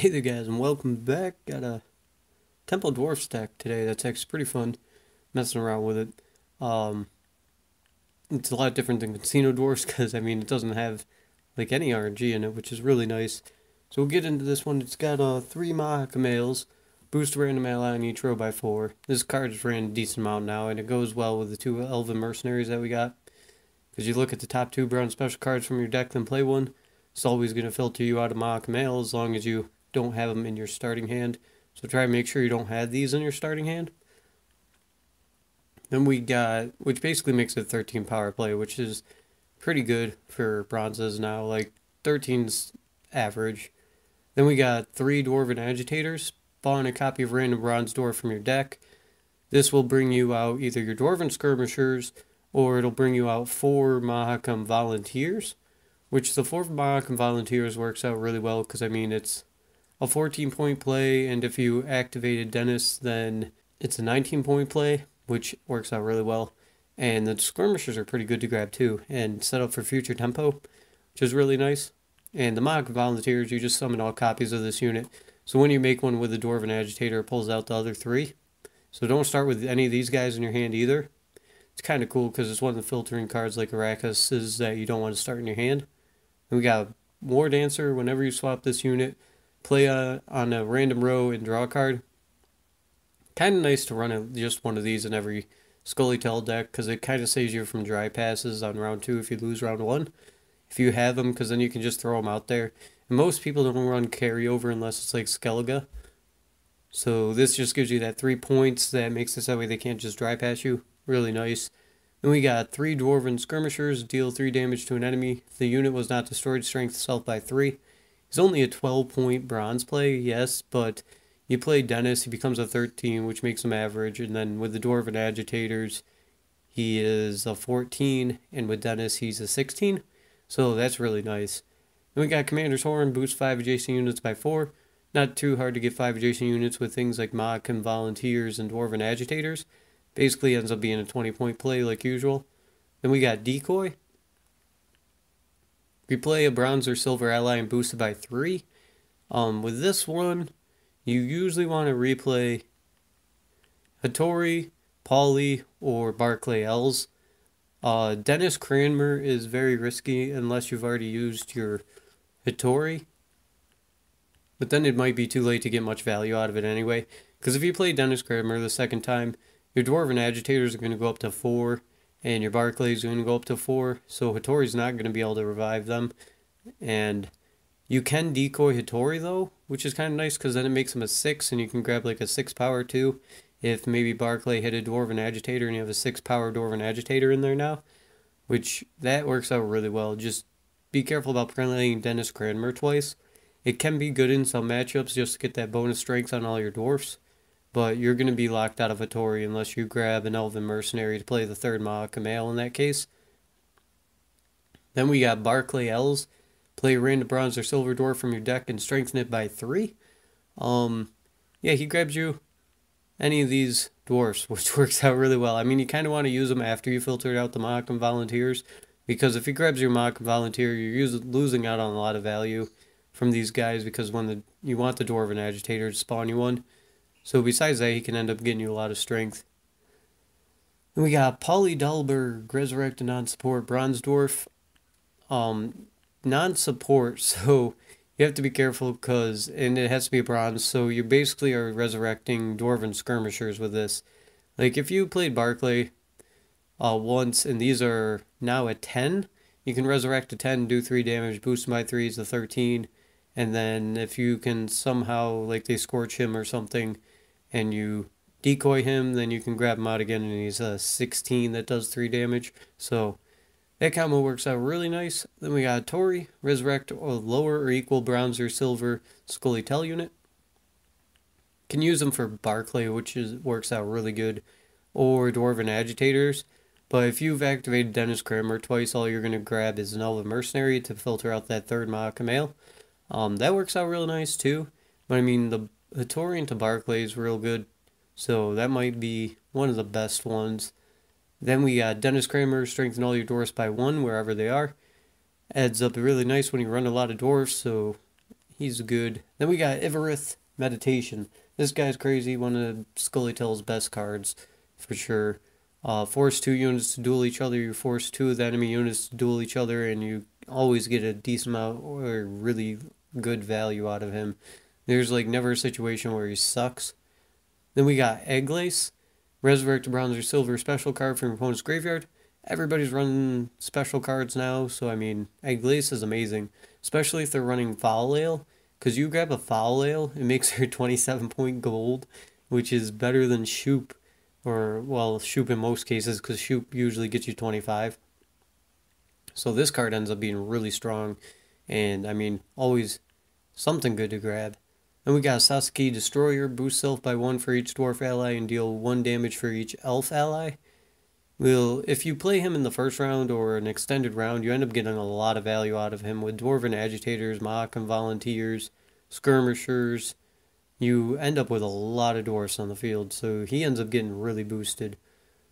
Hey there guys, and welcome back. Got a Temple Dwarfs deck today that's actually pretty fun messing around with it. Um, it's a lot different than Casino Dwarfs because, I mean, it doesn't have like any RNG in it, which is really nice. So we'll get into this one. It's got 3 Mahakamales, boost random ally on each row by 4. This card is ran a decent amount now, and it goes well with the 2 Elven Mercenaries that we got. Because you look at the top 2 brown special cards from your deck, then play one. It's always going to filter you out of Mahakamale as long as you don't have them in your starting hand. So try to make sure you don't have these in your starting hand. Then we got, which basically makes it 13 power play, which is pretty good for bronzes now. Like 13's average. Then we got 3 Dwarven Agitators. Spawn a copy of random bronze dwarf from your deck. This will bring you out either your Dwarven Skirmishers or it'll bring you out 4 Mahakam Volunteers. Which the 4 Mahakam Volunteers works out really well because, I mean, it's a 14-point play, and if you activated Dennis, then it's a 19-point play, which works out really well. And the skirmishers are pretty good to grab too, and set up for future tempo, which is really nice. And the Mahakam Volunteers, you just summon all copies of this unit. So when you make one with the Dwarven Agitator, it pulls out the other 3. So don't start with any of these guys in your hand either. It's kind of cool because it's one of the filtering cards like Arrakis that you don't want to start in your hand. And we got War Dancer. Whenever you swap this unit, play on a random row and draw a card. Kind of nice to run just one of these in every Scully Tell deck because it kind of saves you from dry passes on round 2 if you lose round 1. If you have them, because then you can just throw them out there. And most people don't run carryover unless it's like Skellige. So this just gives you that 3 points that makes it that way they can't just dry pass you. Really nice. Then we got 3 Dwarven Skirmishers, deal 3 damage to an enemy. If the unit was not destroyed, strength self by 3. He's only a 12-point bronze play, yes, but you play Dennis, he becomes a 13, which makes him average. And then with the Dwarven Agitators, he is a 14, and with Dennis, he's a 16. So that's really nice. Then we got Commander's Horn, boost 5 adjacent units by 4. Not too hard to get 5 adjacent units with things like Mahakam Volunteers and Dwarven Agitators. Basically ends up being a 20-point play like usual. Then we got Decoy. We play a bronze or silver ally and boost it by 3. With this one, you usually want to replay Hattori, Paulie, or Barclay Els. Dennis Cranmer is very risky unless you've already used your Hattori. But then it might be too late to get much value out of it anyway. Because if you play Dennis Cranmer the second time, your Dwarven Agitators are going to go up to 4. And your Barclays are going to go up to 4. So Hattori's not going to be able to revive them. And you can decoy Hattori though, which is kind of nice because then it makes him a 6. And you can grab like a 6 power too. If maybe Barclay hit a Dwarven Agitator and you have a 6 power Dwarven Agitator in there now. Which, that works out really well. Just be careful about playing Dennis Cranmer twice. It can be good in some matchups just to get that bonus strength on all your dwarfs. But you're going to be locked out of Hattori unless you grab an Elven Mercenary to play the 3rd Mahakamale in that case. Then we got Barclay Els. Play a random bronze or silver dwarf from your deck and strengthen it by 3. Yeah, he grabs you any of these dwarfs, which works out really well. I mean, you kind of want to use them after you filtered out the Mahakam Volunteers. Because if he grabs your Mahakam Volunteer, you're losing out on a lot of value from these guys. Because when you want the Dwarven Agitator to spawn you one. So besides that, he can end up getting you a lot of strength. Then we got Paulie Dahlberg, Resurrect a non-support Bronze Dwarf. Non-support, so you have to be careful because, and it has to be a bronze, so you basically are resurrecting Dwarven Skirmishers with this. Like if you played Barclay once, and these are now at 10, you can resurrect a 10, do 3 damage, boost them by 3 is a 13. And then if you can somehow, like they scorch him or something, and you decoy him, then you can grab him out again, and he's a 16 that does 3 damage. So that combo works out really nice. Then we got Tori, resurrect a lower or equal bronze or silver Scully Tell unit. Can use them for Barclay, which works out really good, or Dwarven Agitators. But if you've activated Dennis Cranmer twice, all you're going to grab is an Elven Mercenary to filter out that 3rd Mahakamale. That works out real nice too. But I mean, the Hattori into Barclay is real good. So that might be one of the best ones. Then we got Dennis Cranmer, strengthen all your dwarfs by 1 wherever they are. Adds up really nice when you run a lot of dwarfs, so He's good. Then we got Ivarith Meditation. This guy's crazy. One of Scullytail's best cards, for sure. Force 2 units to duel each other. You force 2 of the enemy units to duel each other, and you always get a decent amount or really good value out of him. There's like never a situation where he sucks. Then we got Egglace. Resurrect a bronze or silver special card from your opponent's graveyard. Everybody's running special cards now, so I mean, Egglace is amazing. Especially if they're running Foul Ale. Because you grab a Foul Ale, it makes her 27-point gold, which is better than Shoop. Or, well, Shoop in most cases, because Shoop usually gets you 25. So this card ends up being really strong. And, I mean, always something good to grab. Then we got Sasuke Destroyer. Boost self by 1 for each dwarf ally and deal 1 damage for each elf ally. Well, if you play him in the first round or an extended round, you end up getting a lot of value out of him with Dwarven Agitators, Mahakam Volunteers, Skirmishers. You end up with a lot of dwarfs on the field, so he ends up getting really boosted.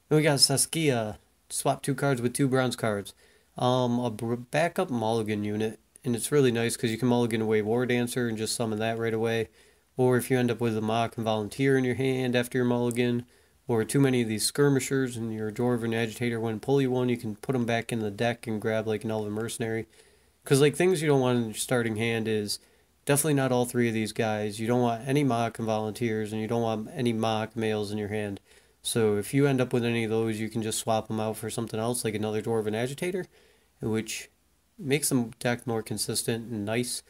Then we got Saskia. Swap 2 cards with 2 bronze cards. A backup mulligan unit, and it's really nice because you can mulligan away War Dancer and just summon that right away. Or if you end up with a Mahakam Volunteer in your hand after your mulligan, or too many of these Skirmishers and your Dwarven Agitator when pull you one, you can put them back in the deck and grab like an Elven Mercenary. Because like things you don't want in your starting hand is definitely not all 3 of these guys. You don't want any Mahakam Volunteers and you don't want any Mahakam Males in your hand. So if you end up with any of those, you can just swap them out for something else like another Dwarven Agitator, which makes them deck more consistent and nice.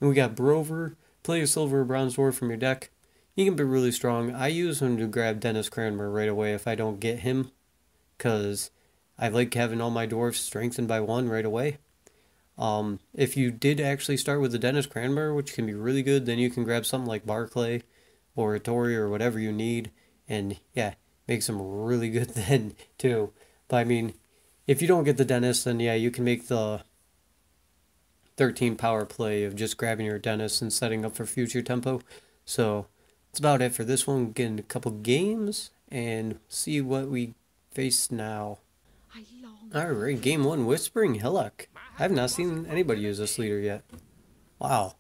And we got Brover. Play a silver or bronze dwarf from your deck. He can be really strong. I use him to grab Dennis Cranmer right away if I don't get him, because I like having all my dwarfs strengthened by 1 right away. If you did actually start with the Dennis Cranmer, which can be really good, then you can grab something like Barclay or a Tori or whatever you need, and yeah, makes them really good then too. But I mean, if you don't get the Dennis, then yeah, you can make the 13 power play of just grabbing your Dennis and setting up for future tempo. So that's about it for this one. Getting a couple games and see what we face now. Alright, game 1, Whispering Hillock. I have not seen anybody use this leader yet. Wow.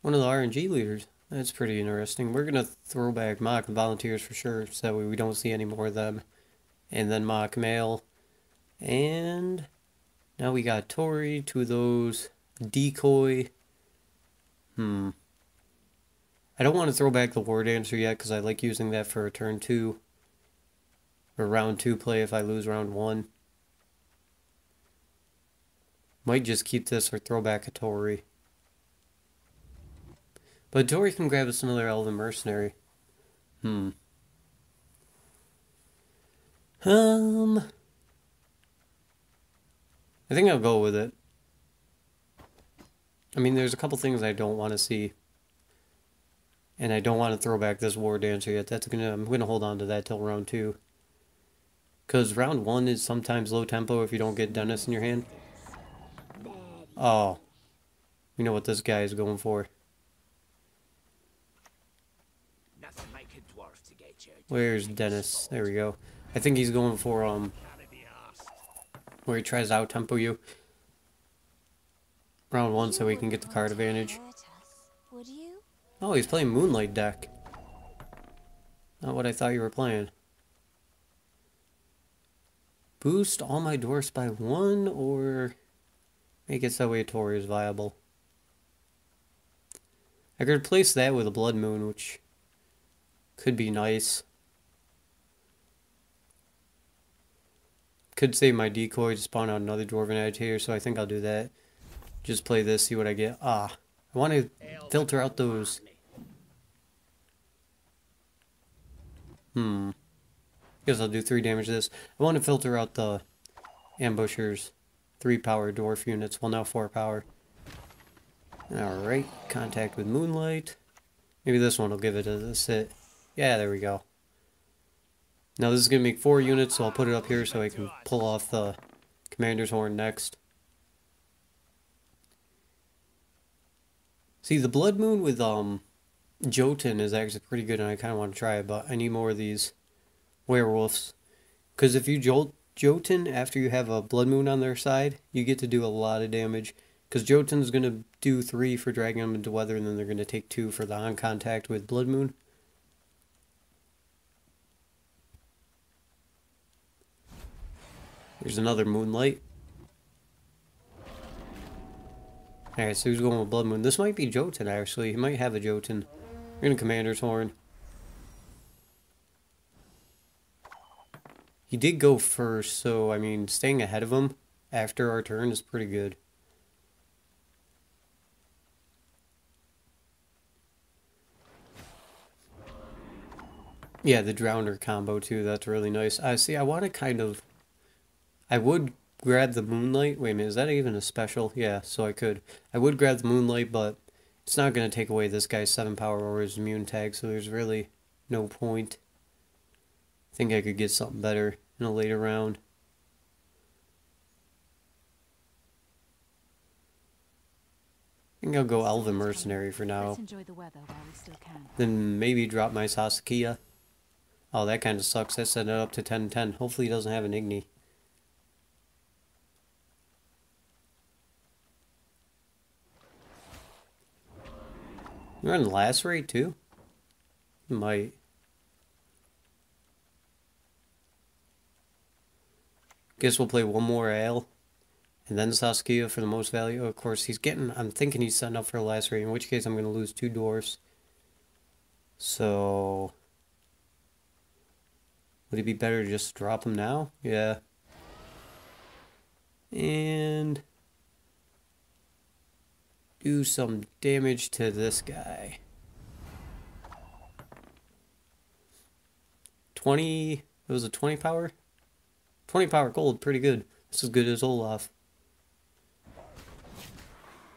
One of the RNG leaders. That's pretty interesting. We're going to throw back Mock Volunteers for sure, so that way we don't see any more of them. And then Mock Mail. And now we got Tori, 2 of those. Decoy. I don't want to throw back the War Dancer yet because I like using that for a turn 2 or round 2 play if I lose round 1. Might just keep this or throw back a Tori. But Tori can grab us another Elven Mercenary. I think I'll go with it. I mean, there's a couple things I don't want to see. And I don't want to throw back this War Dancer yet. I'm gonna hold on to that till round 2. Because round 1 is sometimes low tempo if you don't get Dennis in your hand. Oh. You know what this guy is going for. Where's Dennis? There we go. I think he's going for, where he tries to out-tempo you. Round 1 so we can get the card advantage. Oh, he's playing Moonlight deck. Not what I thought you were playing. Boost all my dwarfs by 1 or make it so way Tori is viable. I could replace that with a Blood Moon, which could be nice. Could save my decoy to spawn out another Dwarven Agitator, so I think I'll do that. Just play this, see what I get. I want to filter out those. Guess I'll do 3 damage to this. I want to filter out the ambushers. 3 power dwarf units. Well, now 4 power. Alright, contact with Moonlight. Maybe this one will give it a sit. Yeah, there we go. Now this is going to make 4 units, so I'll put it up here so I can pull off the Commander's Horn next. See, the Blood Moon with Jotun is actually pretty good, and I kind of want to try it, but I need more of these werewolves. Because if you Jotun after you have a Blood Moon on their side, you get to do a lot of damage. Because Jotun's going to do 3 for dragging them into weather, and then they're going to take 2 for the on contact with Blood Moon. There's another Moonlight. Alright, so he's going with Blood Moon. This might be Jotun, actually. He might have a Jotun. We're going to Commander's Horn. He did go first, so, I mean, staying ahead of him after our turn is pretty good. Yeah, the Drowner combo, too. That's really nice. I see, I want to kind of... I would grab the Moonlight. Wait a minute, is that even a special? Yeah, so I could. I would grab the Moonlight, but it's not going to take away this guy's 7 power or his immune tag, so there's really no point. I think I could get something better in a later round. I think I'll go Elven Mercenary for now. Enjoy the weather while we still can. Then maybe drop my Sasakia. Oh, that kind of sucks. I set it up to 10-10. Hopefully he doesn't have an Igni. You're on Lacerate too? You might. Guess we'll play one more Ale. And then Saskia for the most value. Of course, he's getting... I'm thinking he's setting up for a Lacerate, in which case I'm going to lose 2 Dwarfs. So... would it be better to just drop him now? Yeah. And... do some damage to this guy. 20... it was a 20 power? 20 power gold, pretty good. That's as good as Olaf.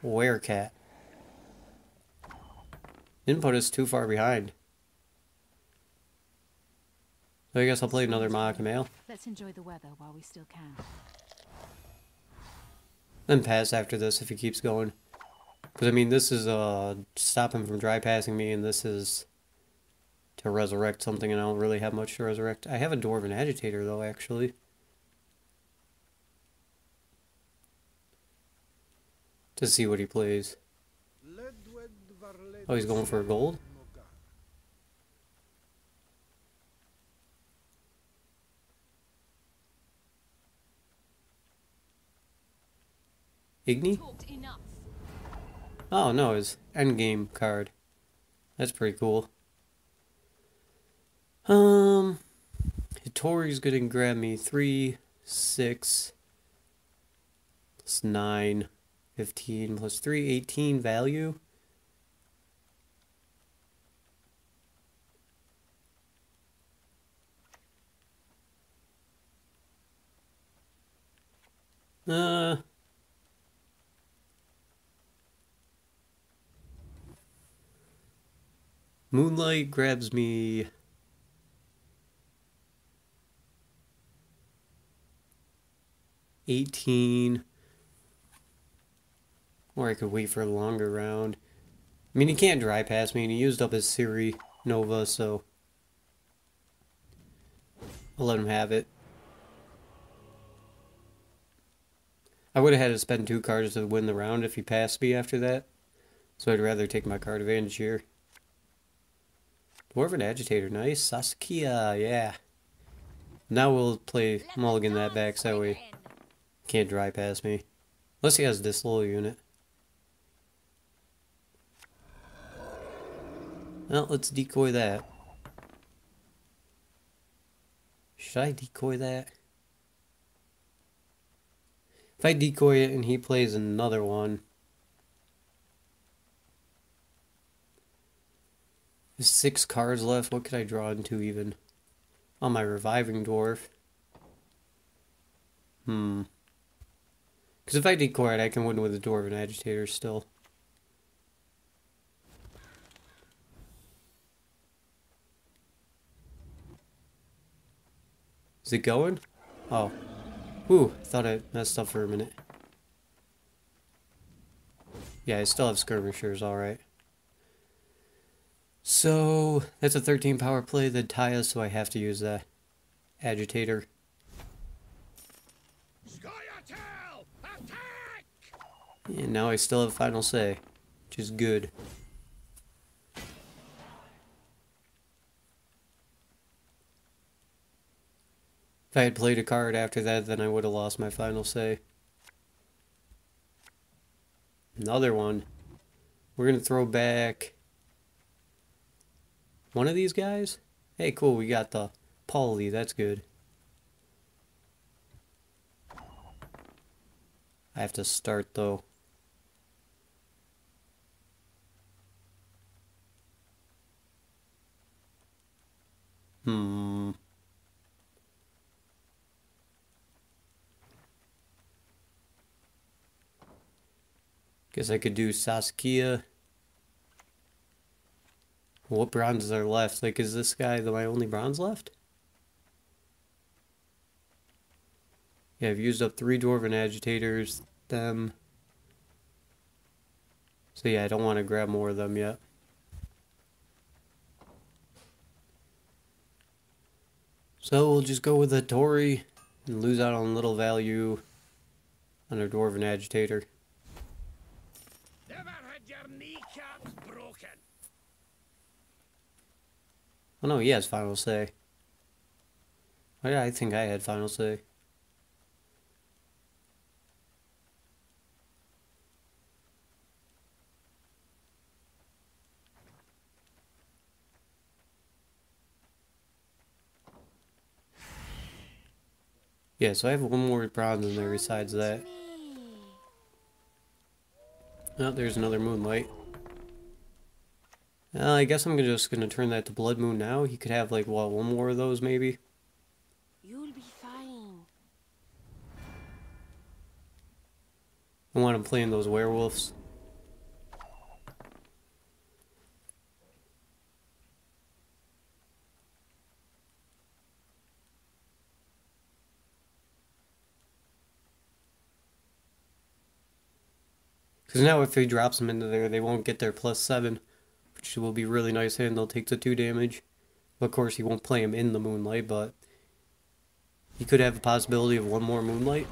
Werecat. Didn't put us too far behind. So I guess I'll play another Mahakam Ale. Let's enjoy the weather while we still can. Then pass after this if he keeps going. Because, I mean, this is stop him from dry passing me, and this is to resurrect something, and I don't really have much to resurrect. I have a Dwarven Agitator, though, actually. To see what he plays. Oh, he's going for a gold? Igni? Oh, no, his endgame card. That's pretty cool. Hitori's gonna grab me 3, 6, plus 9, 15, plus 3, 18 value. Moonlight grabs me 18. Or I could wait for a longer round. I mean, he can't dry pass me, and he used up his Siri Nova, so I'll let him have it. I would have had to spend 2 cards to win the round if he passed me after that, so I'd rather take my card advantage here. Dwarven Agitator, nice. Saskia, yeah. Now we'll play mulligan that back so that way he can't dry pass me. Unless he has this little unit. Well, let's decoy that. Should I decoy that? If I decoy it and he plays another one... There's 6 cards left. What could I draw into even? Oh, my Reviving Dwarf. Because if I decoy it, I can win with the Dwarven Agitator still. Is it going? Oh. Whew, thought I messed up for a minute. Yeah, I still have Skirmishers, alright. So, that's a 13 power play that tie us, so I have to use the Agitator. And now I still have final say, which is good. If I had played a card after that, then I would have lost my final say. Another one. We're going to throw back one of these guys. Hey, cool, we got the Paulie, that's good. I have to start, though. Guess I could do Saskia. What bronzes are left? Like, is this guy my only bronze left? Yeah, I've used up 3 Dwarven Agitators, them. So yeah, I don't want to grab more of them yet. So we'll just go with a Tory and lose out on little value on a Dwarven Agitator. Never had your kneecaps broken. Oh no, he has final say. Oh yeah, I think I had final say. Yeah, so I have one more bronze in there besides that. Oh, there's another Moonlight. I guess I'm just gonna turn that to Blood Moon now. He could have like, what, one more of those maybe? You'll be fine. I want him playing those werewolves. Because now if he drops them into there, they won't get their +7. Which will be really nice, and they'll take the 2 damage. Of course, he won't play him in the Moonlight, but he could have a possibility of one more Moonlight.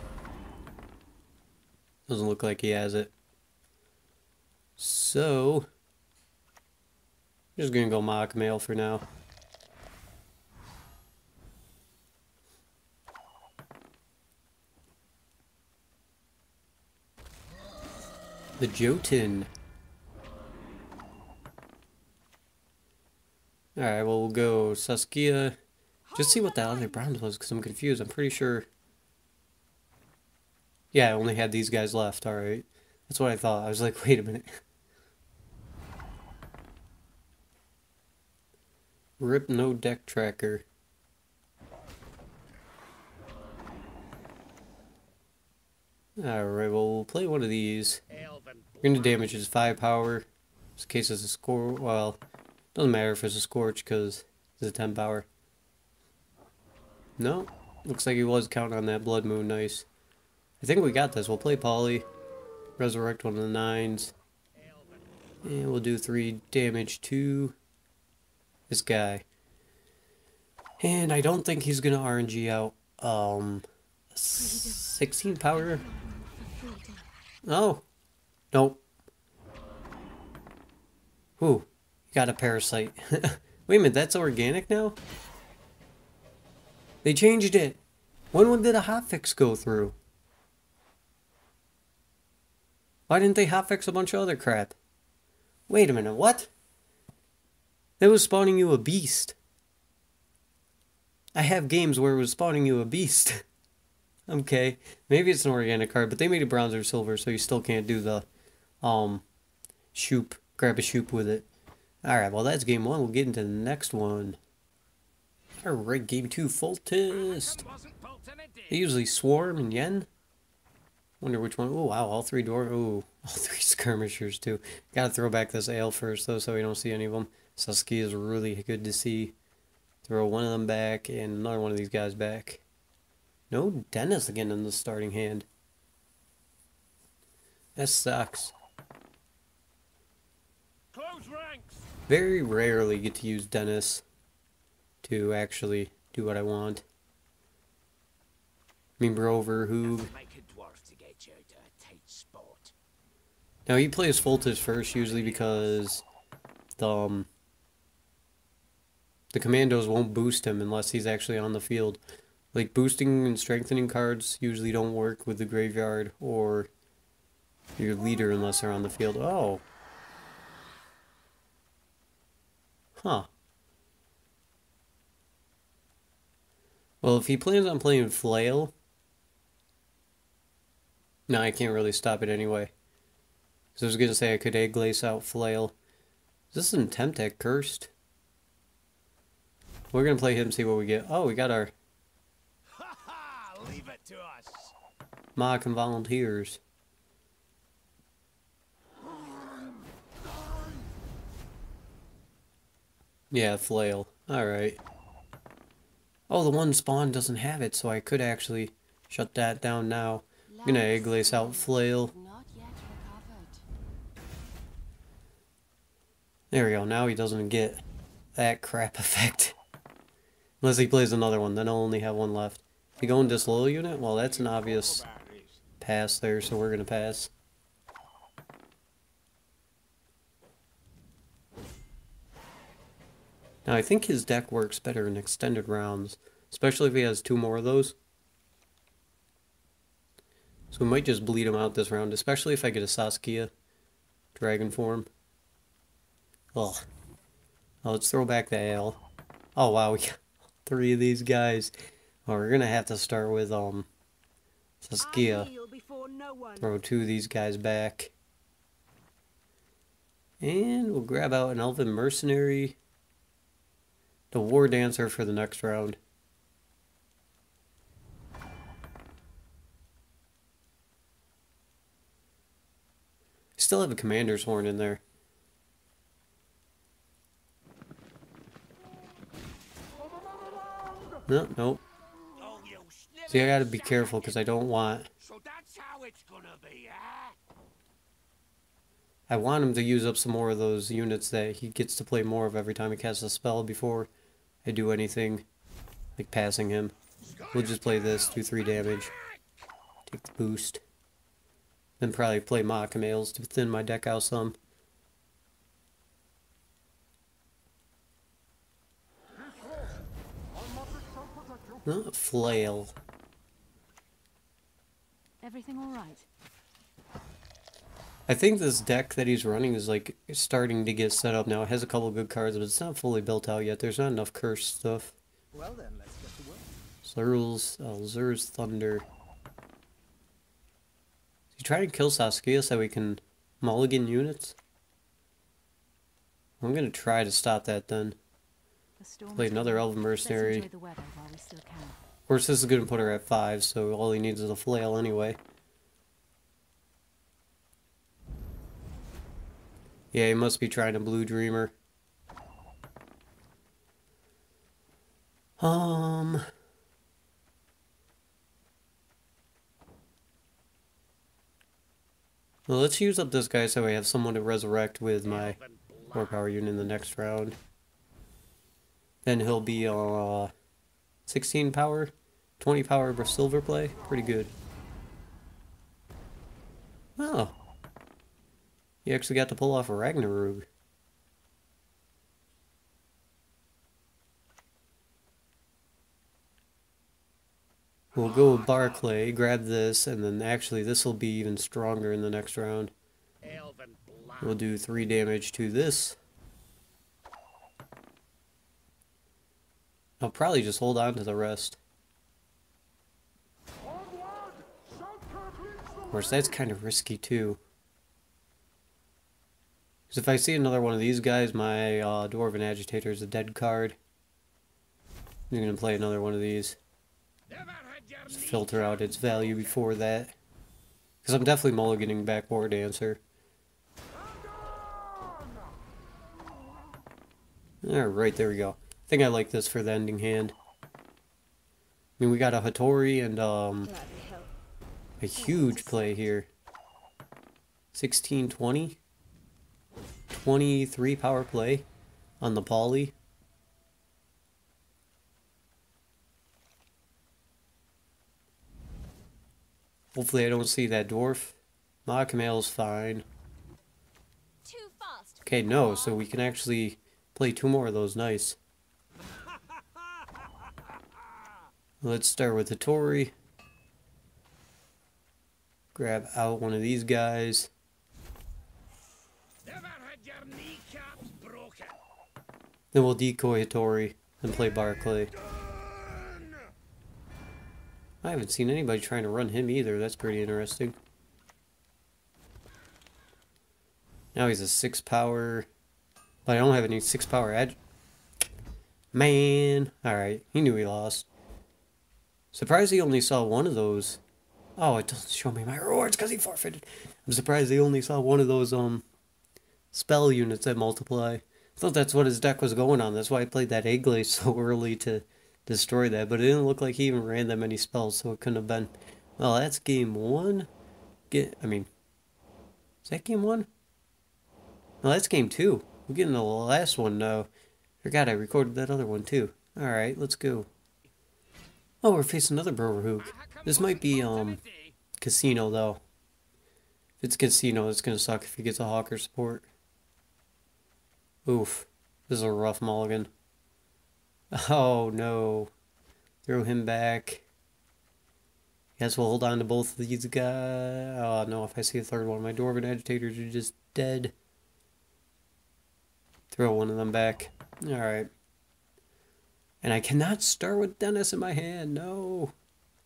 Doesn't look like he has it. So, I'm just gonna go Mock Mail for now. The Jotun. Alright, well, we'll go Saskia. Just see what that other bronze was, because I'm confused. I'm pretty sure... Yeah, I only had these guys left. Alright. That's what I thought. I was like, wait a minute. Rip no deck tracker. Alright, well, we'll play one of these. We're going to damage his 5 power. In case it's a score. Well, doesn't matter if it's a Scorch because it's a 10 power. No, looks like he was counting on that Blood Moon. Nice. I think we got this. We'll play Polly. Resurrect one of the 9s. And we'll do 3 damage to this guy. And I don't think he's going to RNG out 16 power. Oh. Nope. Ooh. Got a parasite. Wait a minute, that's organic now? They changed it. When did a hotfix go through? Why didn't they hotfix a bunch of other crap? Wait a minute, what? That was spawning you a beast. I have games where it was spawning you a beast. Okay, maybe it's an organic card, but they made it bronze or silver, so you still can't do the, shoop, grab a shoop with it. Alright, well that's game 1, we'll get into the next one. Alright, game 2, full test. They usually Swarm and Yen. Wonder which one, oh wow, all 3 all 3 skirmishers too. Gotta throw back this ale first though, so we don't see any of them. Saskia is really good to see. Throw one of them back, and another one of these guys back. No Dennis again in the starting hand. That sucks. Close ranks. Very rarely get to use Dennis to actually do what I want. I mean, Brover, Hoog. Make a dwarf to get you to a tight spot. Now he plays Foltest first usually because the commandos won't boost him unless he's actually on the field. Like boosting and strengthening cards usually don't work with the graveyard or your leader unless they're on the field. Oh. Huh. Well, if he plans on playing Flail... No, I can't really stop it anyway. So I was going to say I could egg lace out Flail. Is this an attempt at Cursed? We're going to play him, see what we get. Oh, we got our Ha ha! Leave it to us. mock and volunteers. Yeah, Flail. Alright. Oh, the one spawn doesn't have it, so I could actually shut that down now. I'm gonna egg lace out Flail. Not yet recovered. There we go, now he doesn't get that crap effect. Unless he plays another one, then I'll only have one left. If you go in disloyal unit, well that's an obvious pass there, so we're gonna pass. Now I think his deck works better in extended rounds, especially if he has 2 more of those. So we might just bleed him out this round, especially if I get a Saskia dragon form. Ugh. Oh, let's throw back the ale. Oh wow, we got 3 of these guys. Oh, we're gonna have to start with Saskia. Throw 2 of these guys back. And we'll grab out an Elven Mercenary. The War Dancer for the next round. Still have a Commander's Horn in there. Nope. Oh, you See, I gotta be careful because I don't want... So that's how it's gonna be, eh? I want him to use up some more of those units that he gets to play more of every time he casts a spell before I do anything like passing him. We'll just play this, do 3 damage. Take the boost. Then probably play Machimails to thin my deck out some. Flail. Everything all right? I think this deck that he's running is like starting to get set up now. It has a couple good cards, but it's not fully built out yet. There's not enough cursed stuff. Well then, let's get to work. Zer's Thunder. Is he trying to kill Saskia so we can mulligan units? I'm gonna try to stop that then. The storm's Play another over. Elven Let's Mercenary. enjoy the weather while we still can. Of course, this is gonna put her at 5, so all he needs is a flail anyway. Yeah, he must be trying to Blue Dreamer. Well, let's use up this guy so I have someone to resurrect with my 4 power unit in the next round. Then he'll be 16 power, 20 power for silver play. Pretty good. Oh. He actually got to pull off a Ragnarok. We'll go with Barclay, grab this, and then actually this will be even stronger in the next round. We'll do 3 damage to this. I'll probably just hold on to the rest. Of course, that's kind of risky too. Because if I see another one of these guys, my Dwarven Agitator is a dead card. I'm going to play another one of these. Just filter out its value before that. Because I'm definitely mulliganing back War Dancer. Alright, there we go. I think I like this for the ending hand. I mean, we got a Hattori and a huge play here. 16-20. 23 power play on the poly. Hopefully I don't see that dwarf. Machimail's fine. Okay, no, so we can actually play 2 more of those. Nice. Let's start with the Tory. Grab out one of these guys. Never had your kneecaps broken. Then we'll decoy a Tory and play Barclay. I haven't seen anybody trying to run him either. That's pretty interesting. Now he's a 6 power. But I don't have any 6 power edge. Man. Alright, he knew he lost. Surprised he only saw one of those. Oh, it doesn't show me my rewards because he forfeited. I'm surprised he only saw one of those spell units that multiply. I thought that's what his deck was going on. That's why I played that egg glaze so early to destroy that. But it didn't look like he even ran that many spells, so it couldn't have been. Well, that's game 1. Is that game 1? No, that's game 2. We're getting the last one now. Forgot I recorded that other one too. Alright, let's go. Oh, we're facing another Broverhook. This might be Casino though. If it's Casino, it's gonna suck if he gets a Hawker support. Oof. This is a rough mulligan. Oh no. Throw him back. Guess we'll hold on to both of these guys. Oh no, if I see a third one, my Dwarven agitators are just dead. Throw one of them back. Alright. And I cannot start with Dennis in my hand. No.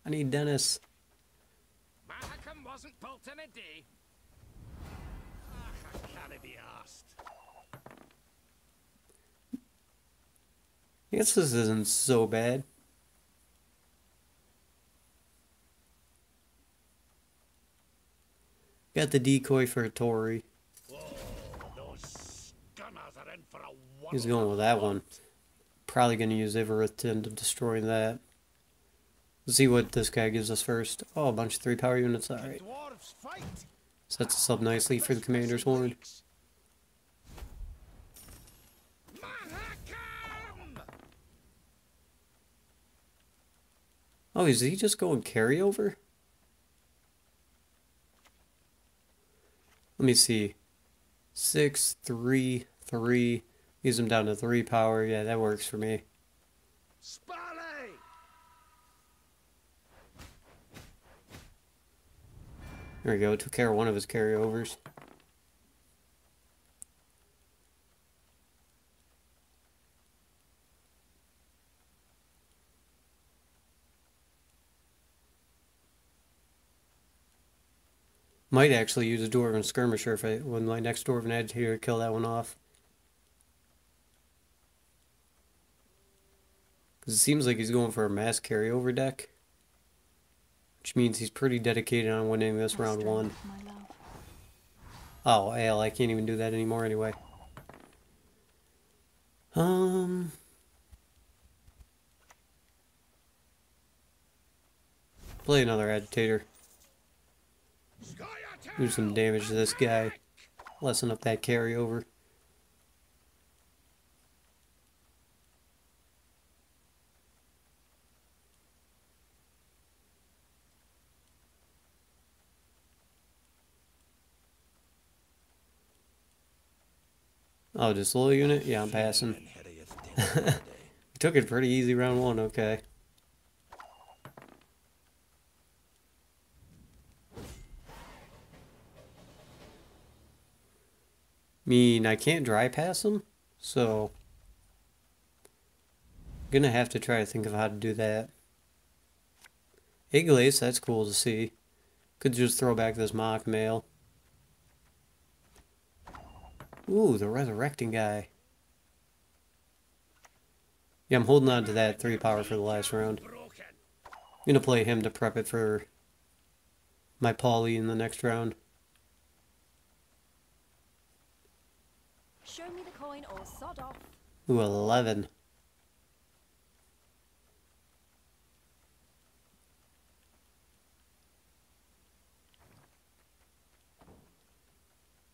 I need Dennis. Mahakam wasn't built in a day. I can't be asked. I guess this isn't so bad. Got the decoy for a Tory. Whoa, those gunners are in for a He's going with that one. Probably going to use Ivarith to end up destroying that. Let's see what this guy gives us first. Oh, a bunch of 3 power units. Alright. Dwarfs fight. Sets us up nicely for the Commander's Horn. Mahakam! Oh, is he just going carryover? Let me see. 6, 3, 3. Use him down to 3 power. Yeah, that works for me. Spally! There we go. Took care of one of his carryovers. Might actually use a Dwarven Skirmisher when my next Dwarven Agitator kill that one off. Because it seems like he's going for a mass carryover deck. Which means he's pretty dedicated on winning this round 1. Oh, hell, I can't even do that anymore anyway. Play another Agitator. Do some damage to this guy. Lessen up that carryover. Oh, just a little unit? Yeah, I'm passing. We took it pretty easy round 1, okay. I can't dry pass him, so I'm gonna have to try to think of how to do that. Iglace, that's cool to see. Could just throw back this mock mail. Ooh, the resurrecting guy. Yeah, I'm holding on to that 3 power for the last round. I'm gonna play him to prep it for my Paulie in the next round. Show me the coin or sod off. Ooh, 11.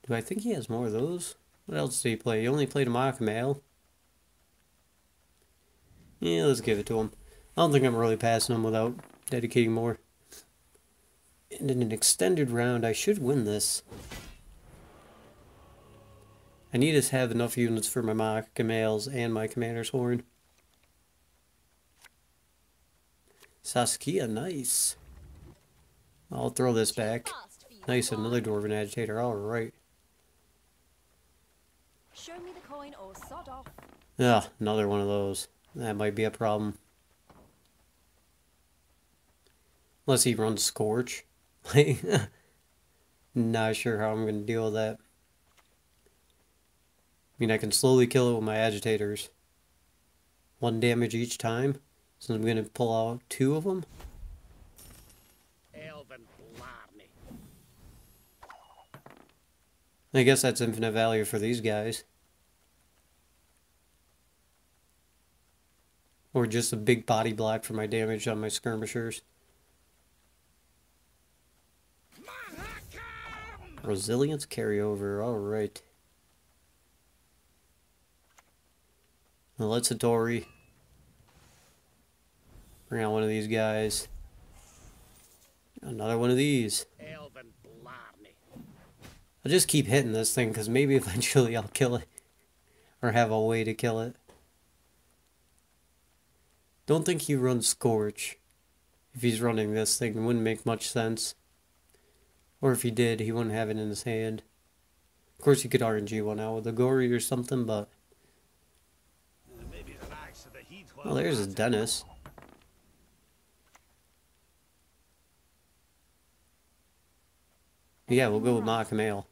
Do I think he has more of those? What else did he play? He only played a mock mail. Yeah, let's give it to him. I don't think I'm really passing him without dedicating more. And in an extended round, I should win this. I need to have enough units for my Mails and my Commander's Horn. Saskia, nice. I'll throw this back. Nice, another Dwarven Agitator, alright. Show me the coin or sod off. Ah, another one of those. That might be a problem. Unless he runs Scorch. Not sure how I'm going to deal with that. I mean, I can slowly kill it with my agitators. 1 damage each time. So I'm going to pull out 2 of them. Elven blarney. I guess that's infinite value for these guys. Or just a big body block for my damage on my skirmishers. Resilience carryover, alright. Now let's Hattori. Bring out one of these guys. Another one of these. Elven blarney. I'll just keep hitting this thing because maybe eventually I'll kill it. Or have a way to kill it. Don't think he runs Scorch. If he's running this thing, it wouldn't make much sense. Or if he did, he wouldn't have it in his hand. Of course, he could RNG one out with a Gory or something, but... Maybe the likes of the heat. Oh, there's his Dennis. Yeah, we'll go with Mail.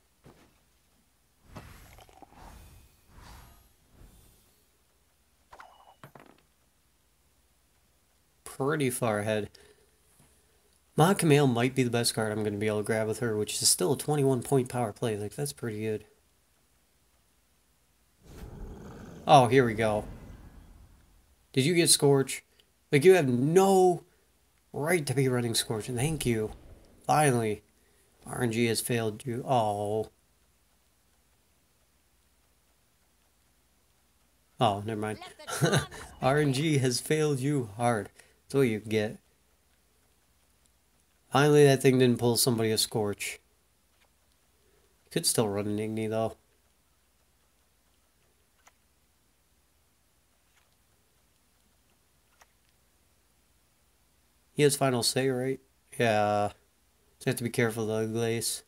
Pretty far ahead. Mail might be the best card I'm going to be able to grab with her, which is still a 21-point power play. Like, that's pretty good. Oh, here we go. Did you get Scorch? Like, you have no right to be running Scorch. Thank you. Finally. RNG has failed you. Oh. Oh, never mind. RNG has failed you hard. That's what you get. Finally, that thing didn't pull somebody a Scorch. Could still run an Igni, though. He has final say, right? Yeah. So you have to be careful of the Glace.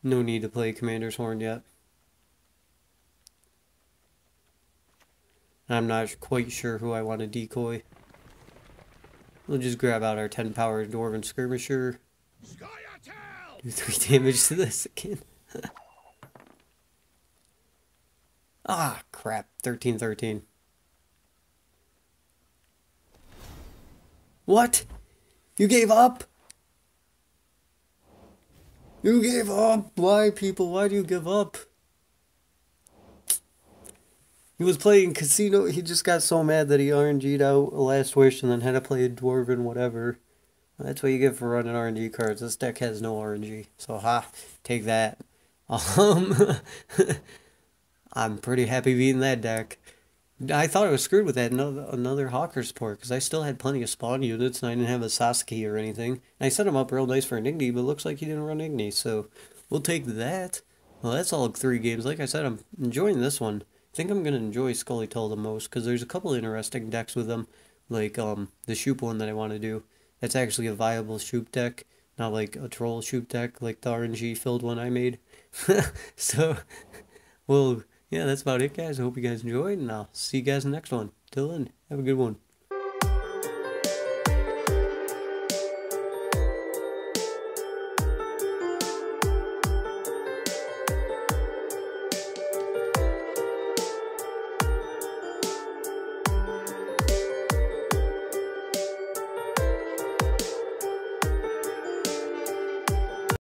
No need to play Commander's Horn yet. I'm not quite sure who I want to decoy. We'll just grab out our 10 power Dwarven Skirmisher. Do 3 damage to this again. Ah, crap. 13-13. What? You gave up? You gave up? Why, people? Why do you give up? He was playing Casino. He just got so mad that he RNG'd out a Last Wish and then had to play a Dwarven whatever. That's what you get for running RNG cards. This deck has no RNG. So, take that. I'm pretty happy beating that deck. I thought I was screwed with that another Hawker support because I still had plenty of spawn units and I didn't have a Sasuke or anything. And I set him up real nice for an Igni, but it looks like he didn't run Igni, so we'll take that. Well, that's all 3 games. Like I said, I'm enjoying this one. I think I'm going to enjoy Scully Tull the most because there's a couple interesting decks with them, like the Shoop one that I want to do. That's actually a viable Shoop deck, not like a troll Shoop deck like the RNG filled one I made. So, well, yeah, that's about it, guys. I hope you guys enjoyed, and I'll see you guys in the next one. Till then, have a good one.